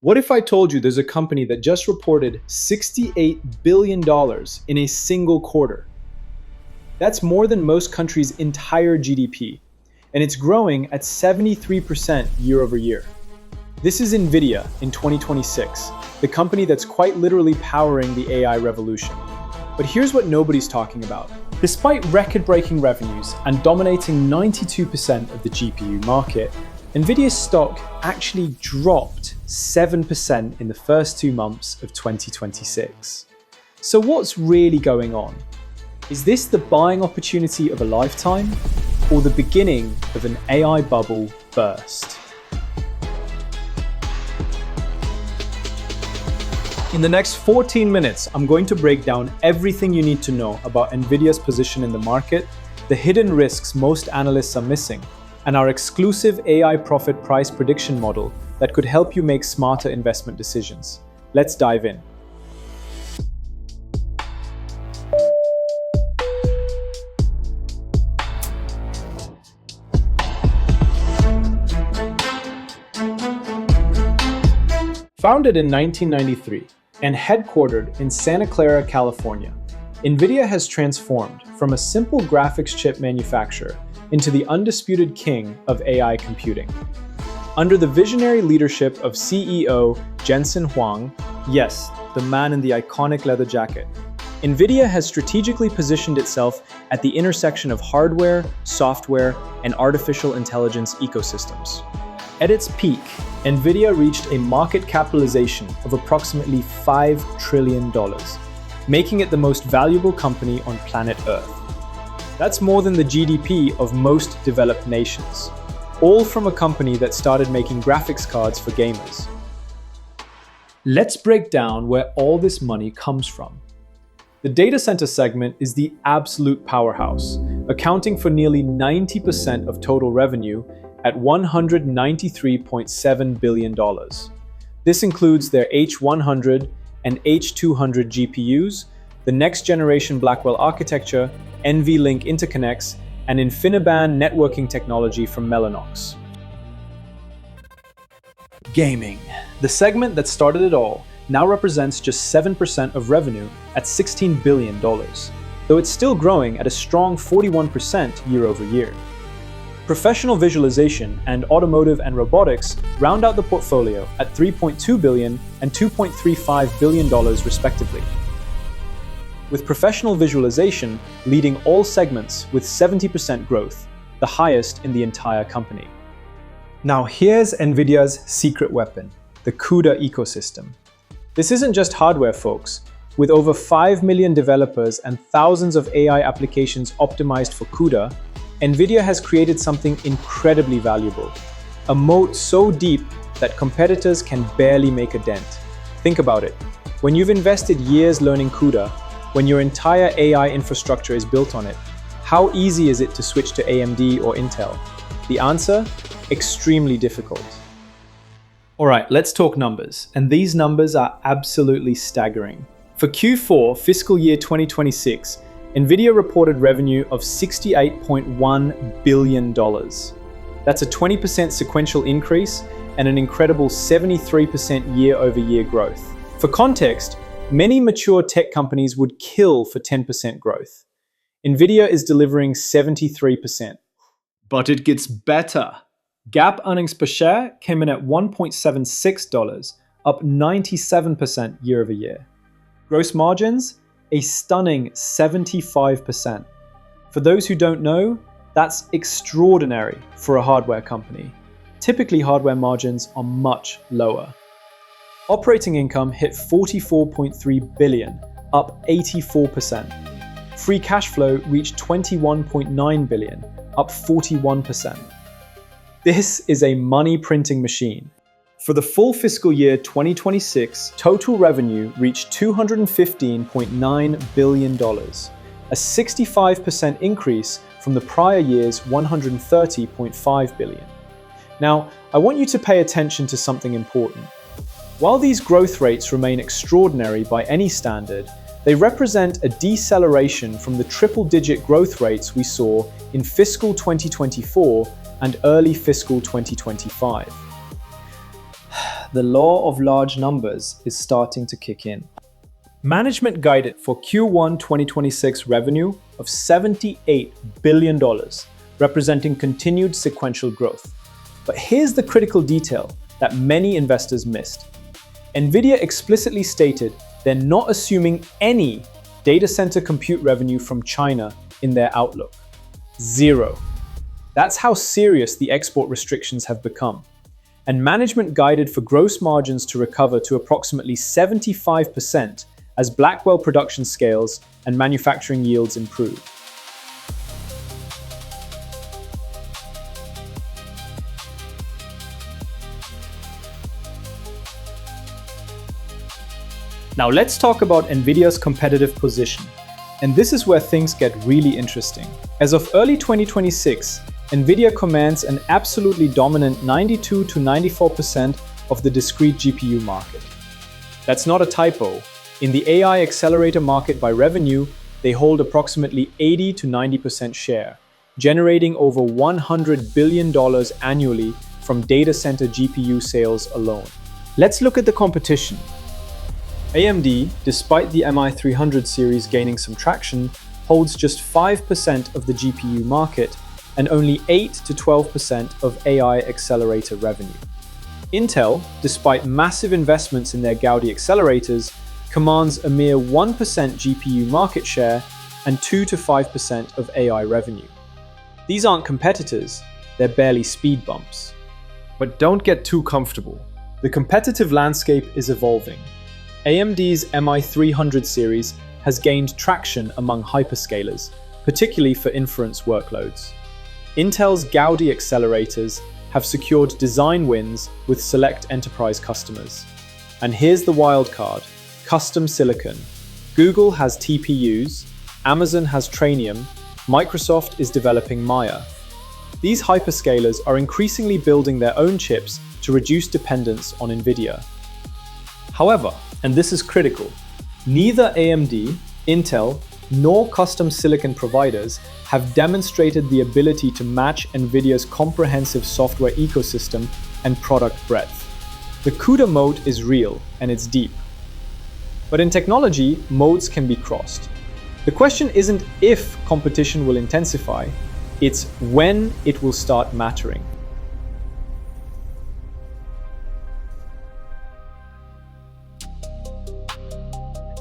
What if I told you there's a company that just reported $68 billion in a single quarter? That's more than most countries' entire GDP, and it's growing at 73% year over year. This is NVIDIA in 2026, the company that's quite literally powering the AI revolution. But here's what nobody's talking about. Despite record-breaking revenues and dominating 92% of the GPU market, NVIDIA's stock actually dropped 7% in the first 2 months of 2026. So what's really going on? Is this the buying opportunity of a lifetime, or the beginning of an AI bubble burst? In the next 14 minutes, I'm going to break down everything you need to know about NVIDIA's position in the market, the hidden risks most analysts are missing, and our exclusive AI profit price prediction model that could help you make smarter investment decisions. Let's dive in. Founded in 1993 and headquartered in Santa Clara, California, NVIDIA has transformed from a simple graphics chip manufacturer into the undisputed king of AI computing. Under the visionary leadership of CEO Jensen Huang, yes, the man in the iconic leather jacket, NVIDIA has strategically positioned itself at the intersection of hardware, software, and artificial intelligence ecosystems. At its peak, NVIDIA reached a market capitalization of approximately $5 trillion, making it the most valuable company on planet Earth. That's more than the GDP of most developed nations, all from a company that started making graphics cards for gamers. Let's break down where all this money comes from. The data center segment is the absolute powerhouse, accounting for nearly 90% of total revenue at $193.7 billion. This includes their H100 and H200 GPUs, the next generation Blackwell architecture, NVLink interconnects, and InfiniBand networking technology from Mellanox. Gaming, the segment that started it all, now represents just 7% of revenue at $16 billion, though it's still growing at a strong 41% year over year. Professional visualization and automotive and robotics round out the portfolio at $3.2 billion and $2.35 billion respectively, with professional visualization leading all segments with 70% growth, the highest in the entire company. Now here's NVIDIA's secret weapon, the CUDA ecosystem. This isn't just hardware, folks. With over 5 million developers and thousands of AI applications optimized for CUDA, NVIDIA has created something incredibly valuable, a moat so deep that competitors can barely make a dent. Think about it. When you've invested years learning CUDA, when your entire AI infrastructure is built on it, how easy is it to switch to AMD or Intel? The answer? Extremely difficult. All right, let's talk numbers. And these numbers are absolutely staggering. For Q4 fiscal year 2026, NVIDIA reported revenue of $68.1 billion. That's a 20% sequential increase and an incredible 73% year-over-year growth. For context, many mature tech companies would kill for 10% growth. NVIDIA is delivering 73%. But it gets better. GAAP earnings per share came in at $1.76, up 97% year over year. Gross margins, a stunning 75%. For those who don't know, that's extraordinary for a hardware company. Typically, hardware margins are much lower. Operating income hit $44.3 billion, up 84%. Free cash flow reached $21.9 billion, up 41%. This is a money printing machine. For the full fiscal year 2026, total revenue reached $215.9 billion, a 65% increase from the prior year's $130.5 billion. Now, I want you to pay attention to something important. While these growth rates remain extraordinary by any standard, they represent a deceleration from the triple-digit growth rates we saw in fiscal 2024 and early fiscal 2025. the law of large numbers is starting to kick in. Management guided for Q1 2026 revenue of $78 billion, representing continued sequential growth. But here's the critical detail that many investors missed. NVIDIA explicitly stated they're not assuming any data center compute revenue from China in their outlook. Zero. That's how serious the export restrictions have become. And management guided for gross margins to recover to approximately 75% as Blackwell production scales and manufacturing yields improve. Now let's talk about NVIDIA's competitive position. And this is where things get really interesting. As of early 2026, NVIDIA commands an absolutely dominant 92 to 94% of the discrete GPU market. That's not a typo. In the AI accelerator market by revenue, they hold approximately 80 to 90% share, generating over $100 billion annually from data center GPU sales alone. Let's look at the competition. AMD, despite the MI300 series gaining some traction, holds just 5% of the GPU market and only 8 to 12% of AI accelerator revenue. Intel, despite massive investments in their Gaudi accelerators, commands a mere 1% GPU market share and 2 to 5% of AI revenue. These aren't competitors, they're barely speed bumps. But don't get too comfortable. The competitive landscape is evolving. AMD's MI300 series has gained traction among hyperscalers, particularly for inference workloads. Intel's Gaudi accelerators have secured design wins with select enterprise customers. And here's the wild card: custom silicon. Google has TPUs, Amazon has Trainium, Microsoft is developing Maya. These hyperscalers are increasingly building their own chips to reduce dependence on NVIDIA. However, and this is critical, neither AMD, Intel, nor custom silicon providers have demonstrated the ability to match NVIDIA's comprehensive software ecosystem and product breadth. The CUDA moat is real and it's deep. But in technology, moats can be crossed. The question isn't if competition will intensify, it's when it will start mattering.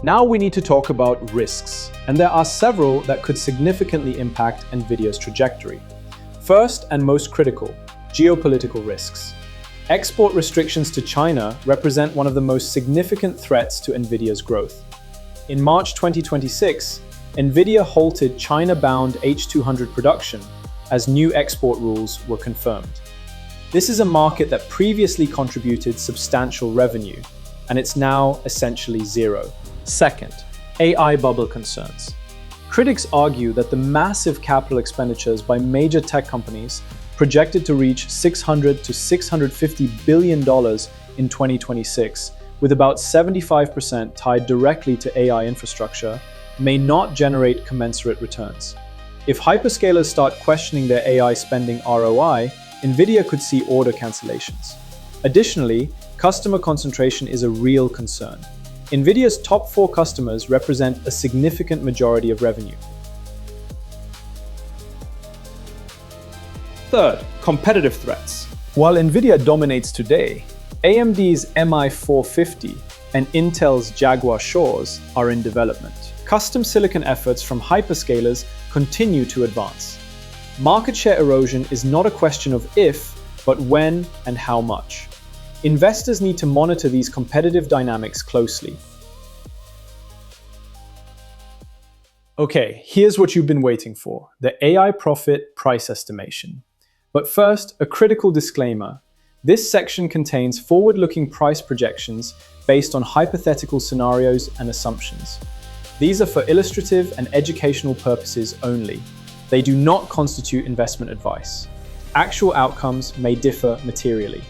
Now we need to talk about risks, and there are several that could significantly impact NVIDIA's trajectory. First and most critical, geopolitical risks. Export restrictions to China represent one of the most significant threats to NVIDIA's growth. In March 2026, NVIDIA halted China-bound H200 production as new export rules were confirmed. This is a market that previously contributed substantial revenue, and it's now essentially zero. Second, AI bubble concerns. Critics argue that the massive capital expenditures by major tech companies, projected to reach $600 to $650 billion in 2026, with about 75% tied directly to AI infrastructure, may not generate commensurate returns. If hyperscalers start questioning their AI spending ROI, NVIDIA could see order cancellations. Additionally, customer concentration is a real concern. NVIDIA's top 4 customers represent a significant majority of revenue. Third, competitive threats. While NVIDIA dominates today, AMD's MI450 and Intel's Jaguar Shores are in development. Custom silicon efforts from hyperscalers continue to advance. Market share erosion is not a question of if, but when and how much. Investors need to monitor these competitive dynamics closely. Okay, here's what you've been waiting for: the AI profit price estimation. But first, a critical disclaimer. This section contains forward-looking price projections based on hypothetical scenarios and assumptions. These are for illustrative and educational purposes only. They do not constitute investment advice. Actual outcomes may differ materially.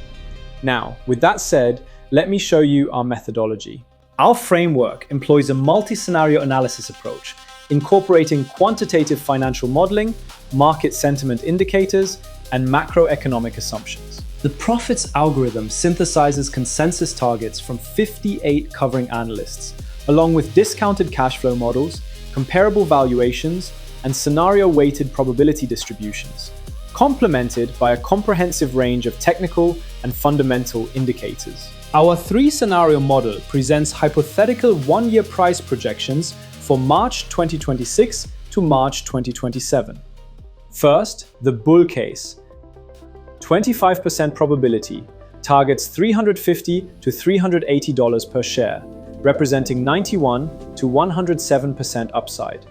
Now, with that said, let me show you our methodology. Our framework employs a multi-scenario analysis approach, incorporating quantitative financial modeling, market sentiment indicators, and macroeconomic assumptions. The profits algorithm synthesizes consensus targets from 58 covering analysts, along with discounted cash flow models, comparable valuations, and scenario-weighted probability distributions, complemented by a comprehensive range of technical and fundamental indicators. Our three-scenario model presents hypothetical one-year price projections for March 2026 to March 2027. First, the bull case. 25% probability targets $350 to $380 per share, representing 91 to 107% upside.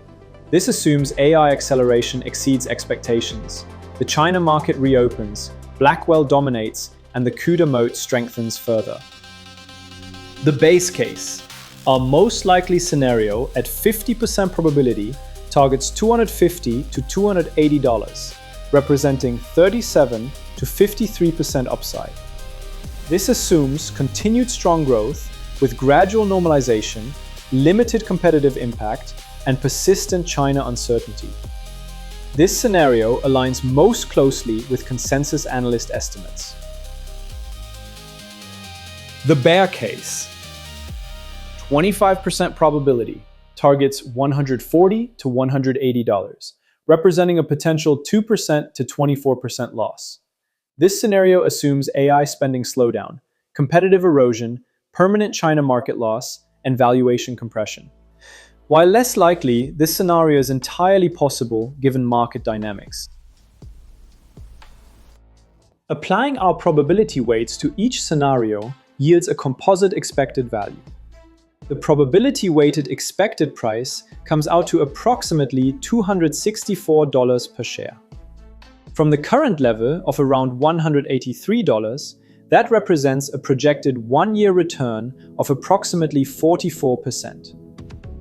This assumes AI acceleration exceeds expectations, the China market reopens, Blackwell dominates, and the CUDA moat strengthens further. The base case, our most likely scenario at 50% probability, targets $250 to $280, representing 37 to 53% upside. This assumes continued strong growth with gradual normalization, limited competitive impact, and persistent China uncertainty. This scenario aligns most closely with consensus analyst estimates. The bear case. 25% probability targets $140 to $180, representing a potential 2% to 24% loss. This scenario assumes AI spending slowdown, competitive erosion, permanent China market loss, and valuation compression. While less likely, this scenario is entirely possible given market dynamics. Applying our probability weights to each scenario yields a composite expected value. The probability-weighted expected price comes out to approximately $264 per share. From the current level of around $183, that represents a projected one-year return of approximately 44%.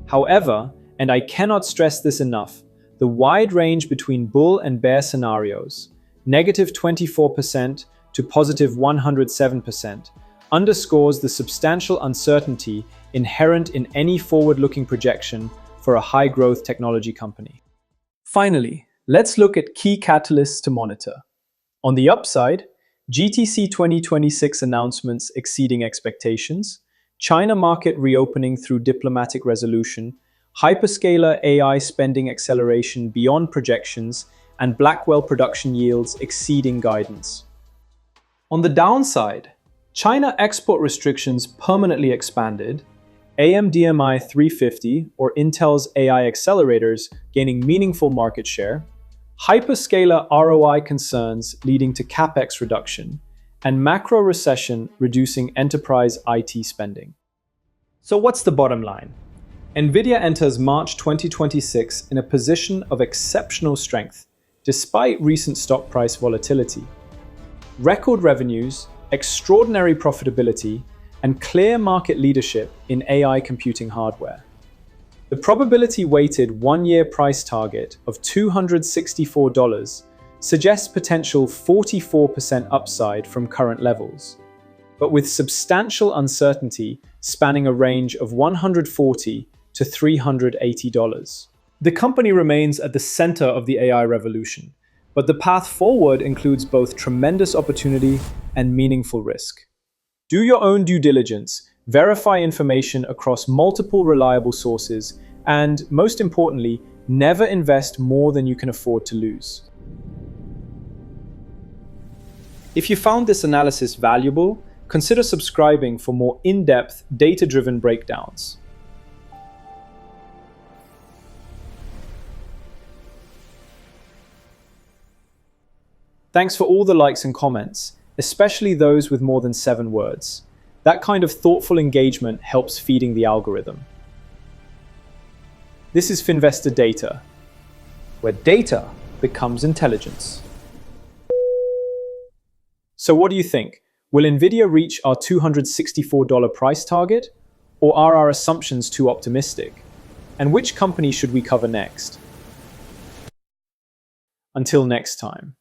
However, and I cannot stress this enough, the wide range between bull and bear scenarios, -24% to +107%, underscores the substantial uncertainty inherent in any forward-looking projection for a high-growth technology company. Finally, let's look at key catalysts to monitor. On the upside, GTC 2026 announcements exceeding expectations, China market reopening through diplomatic resolution, hyperscaler AI spending acceleration beyond projections, and Blackwell production yields exceeding guidance. On the downside, China export restrictions permanently expanded, AMDMI 350 or Intel's AI accelerators gaining meaningful market share, hyperscaler ROI concerns leading to capex reduction, and macro recession reducing enterprise IT spending. So what's the bottom line? NVIDIA enters March 2026 in a position of exceptional strength, despite recent stock price volatility. Record revenues, extraordinary profitability, and clear market leadership in AI computing hardware. The probability-weighted one-year price target of $264 suggests potential 44% upside from current levels, but with substantial uncertainty spanning a range of $140 to $380. The company remains at the center of the AI revolution, but the path forward includes both tremendous opportunity and meaningful risk. Do your own due diligence, verify information across multiple reliable sources, and, most importantly, never invest more than you can afford to lose. If you found this analysis valuable, consider subscribing for more in-depth, data-driven breakdowns. Thanks for all the likes and comments, especially those with more than 7 words. That kind of thoughtful engagement helps feeding the algorithm. This is Finvestor Data, where data becomes intelligence. So what do you think? Will NVIDIA reach our $264 price target? Or are our assumptions too optimistic? And which company should we cover next? Until next time.